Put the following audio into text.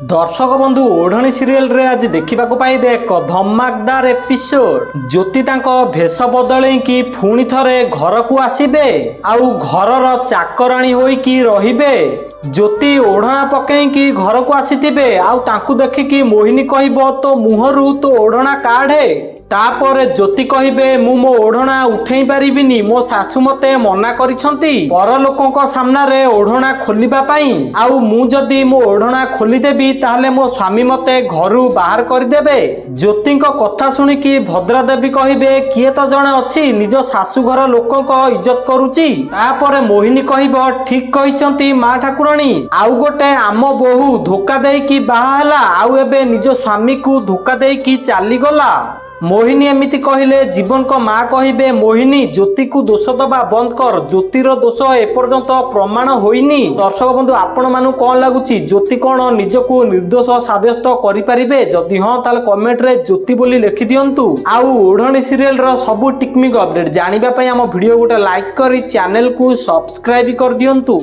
दर्शक बंधु ओढ़णी सीरियल रे आज देखा पाइबे एक धमाकदार एपिसोड। ज्योति तांको भेष बदलई कि पुणी थरे घर को आसीबे आउ घरर चाकराणी होई कि रहिबे। ज्योति ओढ़णा पकईकि घर को आसीथिबे आउ तांकु देखिकी मोहिनी कहबो तो मुहरु तो ओढ़णा काढे। तापर ज्योति कहिबे मु मो ओढ़णा उठेई पारिबिनी, मो सासु मते मना करिसंती पर लोकंक सामना रे ओढ़णा खोलिबा पई। आउ मु जदी मो ओढ़णा खोली देबी ताहले मो स्वामी मते घरु बाहर करदेबे। ज्योतिंक कथा सुनिकी भद्रा देवी कहिबे किए तो जणे अछि निज सासु घर लोकंक इज्जत करूची। तापर मोहिनी कहिबो ठीक कहिसंती मा ठाकुराणी, आउ गोटे आम बोहू धोखा देकी बाहा हला आउ एबे निज स्वामी को धोखा देकी चाली गला। मोहिनी एमिति कहिले जीवन को माँ कहिबे मोहिनी ज्योति को दोष दबा बंद कर, ज्योतिर दोष एपर्यंत प्रमाण होइनी। दर्शक बंधु आपण मानु कौन लगुची ज्योति कौन निजको निर्दोष साब्यस्त करि परिबे? जदि हां ताले कमेंट रे ज्योति बोली लिखि दियंतु। आउ ओढ़णी सीरियल रो सब टेक्निक अपडेट जानिबा पई हम वीडियो गोटे लाइक करी चैनल को सब्सक्राइब कर दियंतु।